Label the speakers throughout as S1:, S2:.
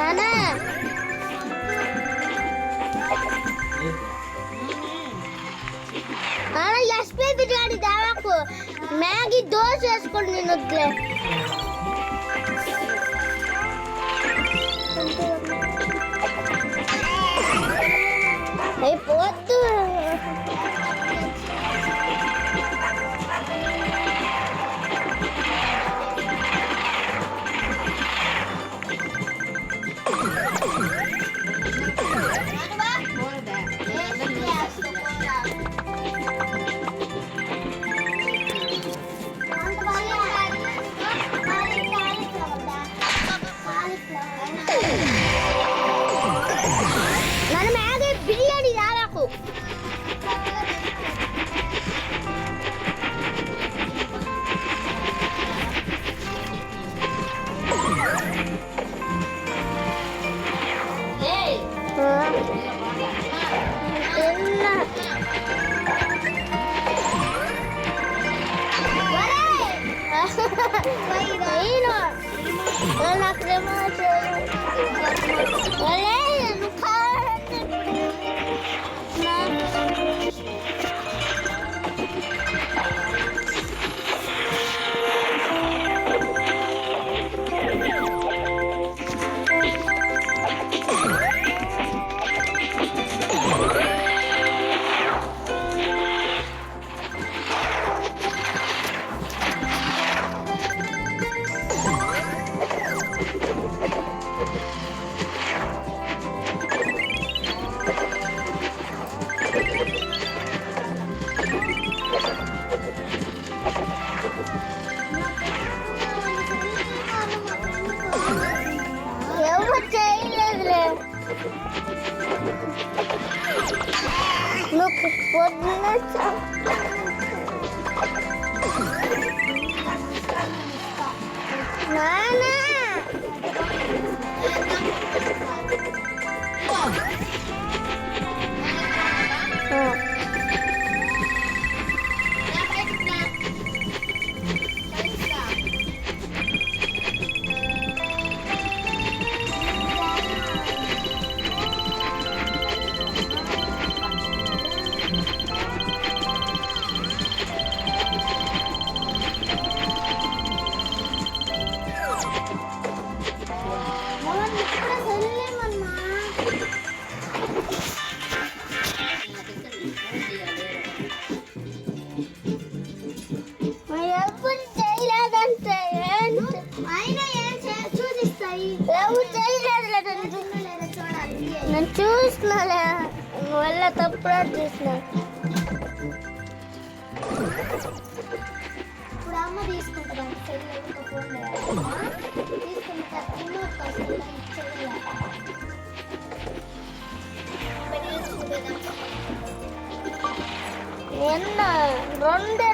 S1: నానా SP biryani దావాకు Maggi dosa వేసుకొని నేను వద్దులే అయిపోద్దు నన్ను మ్యాగీ బిర్యానీ దావాకు ఎవరు చేయలేదులే నువ్వు పొద్దున నానా నేను చూసినాలే వల్ల తప్పుడు చూసిన
S2: ఇప్పుడు అమ్మ తీసుకుంటాను
S1: నిన్న రెండే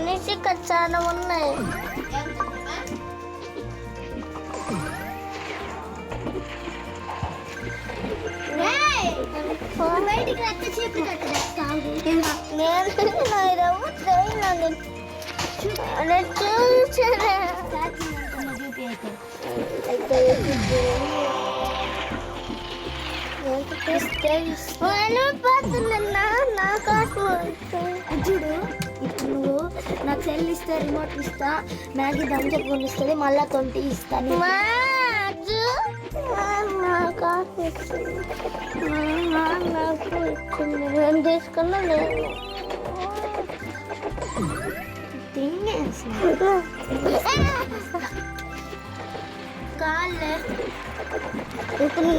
S1: నిషిక చాలా ఉన్నాయి
S2: బయటికి రక్త చీపు
S1: నేను
S2: చూడు ఇప్పుడు నువ్వు నాకు సెల్ ఇస్తే రిమోట్ ఇస్తా మ్యాగీ దంచ కొనిస్తుంది మళ్ళా 20 ఇస్తాను
S1: నాకు ఇచ్చింది నేను తీసుకున్నా లేదు
S2: కాళ్ళే
S1: ఇప్పుడు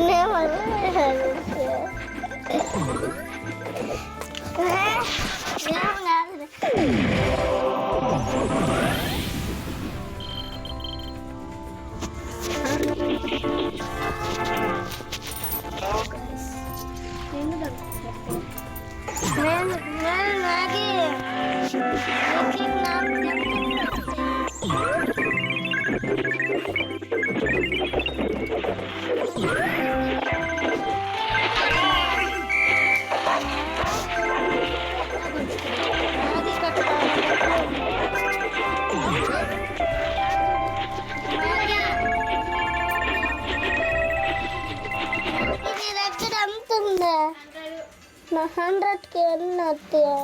S1: నా 100కి ఎన్ని వస్తాయో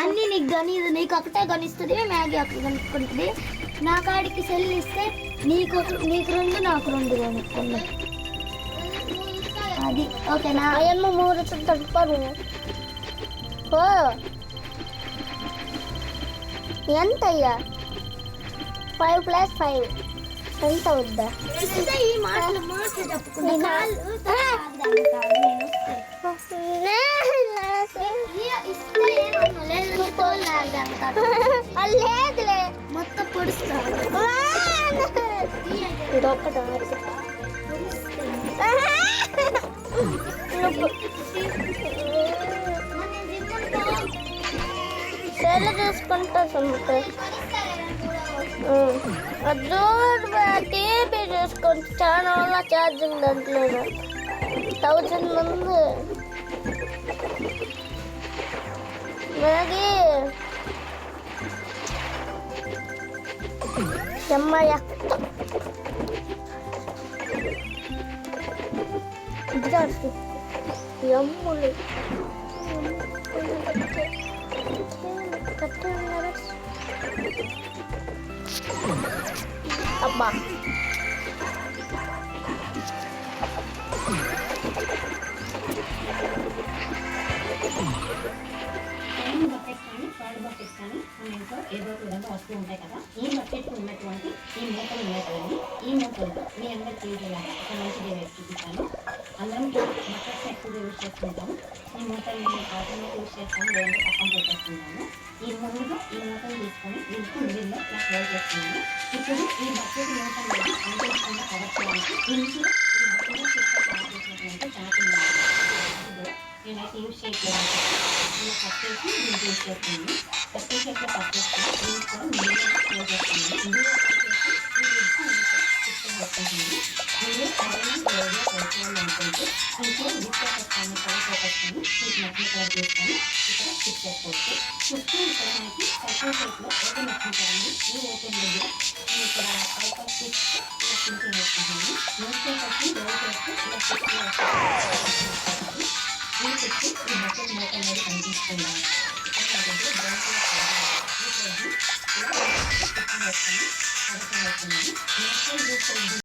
S2: అన్నీ నీకు గణిదు, నీకు ఒకటే గణిస్తుంది, మ్యాగీ ఒకటి కనుక్కుంటుంది. నా కాడికి సెల్ ఇస్తే నీకు 2 నాకు 2 కొనుక్కున్నా. అది ఓకేనా?
S1: అయ్యమ్మ 3 తడుపారు. ఓ ఎంత అయ్యా? 5 + 5 ఎంత అవుద్దా?
S2: ఈ మాటలు చెప్పుకుంటా
S1: లేదులే
S2: మొత్తం పొడుస్తాను.
S1: ఇదొక్కట సెల్ తీసుకుంటా సొంత టీవీ చూసుకుంటే చాలా వల్ల ఛార్జింగ్ దాంట్లో 1000 ఉంది. మ్యాగీ అమ్మయ్య ఎమ్ములు అబ్బా
S3: బకెట్స్ కానీ మన ఇంట్లో ఏదో ఒక విధంగా వస్తూ ఉంటాయి కదా. ఈ బకెట్స్ ఉన్నటువంటి ఈ మూటలు ఉన్నాయి కదండి, ఈ మూటల్లో మీ అందరికీ ఒక మంచి డే చూపిస్తాను. అందరం బకెట్స్ ఎక్కువగా యూజ్ చేస్తుంటాము. ఈ మూటల్ని ఆటోమేటిక్ యూజ్ చేస్తాము, లేదంటే పక్కన పెట్టేస్తున్నాము. ఈ మూటలు తీసుకొని దీనికి మిడిల్లో ఇలా క్లోజ్ చేస్తున్నాము. ఇప్పుడు ఈ బకెట్ మూటలు అంతేకుండా కవర్ చేయడానికి ఇంట్లో ఈ బకెట్ తయారు చేసినటువంటి చాకులు నేనైతే యూజ్ చేయట్లేదు. ఇలా కట్ చేసి దీనికి యూజ్ చేస్తున్నాను. కట్ చేసేట్లో కట్ చేసుకొని దీనికి కూడా మిడిల్లో క్లోజ్ చేస్తున్నాను. ఇందులో వస్తున్నాను. మీరు ఎవరైనా ఏదో చేసుకోవాలి అనుకుంటే ఇంట్లో లిఫ్ట్ చేస్తాను, కవర్ చేస్తాను, మీకు నచ్చిన కవర్ చేసుకొని ఇక్కడ స్టిక్ చేసుకోవచ్చు. చుట్టూ ఇక్కడ మనకి సర్కిల్ షేప్లో ఓపెన్ వచ్చింటారండి. ఈ ఓపెన్ దగ్గర నేను ఇక్కడ 5 6 ఇలా సింకింగ్ వేసుకుంటాను. న్యూస్ పేపర్స్ని రోల్ చేస్తూ ఇలా స్టిక్ వేసుకుంటాను. ఈ చుట్టూ ఈ బకెట్ మూట అనేది కనిపిస్తున్నాను. ఇక్కడ నా దగ్గర బ్రౌన్ కలర్ ఈ రోజు ఇలా స్టిక్కింగ్ వేసుకొని కవర్ వేస్తున్నాను. నెక్స్ట్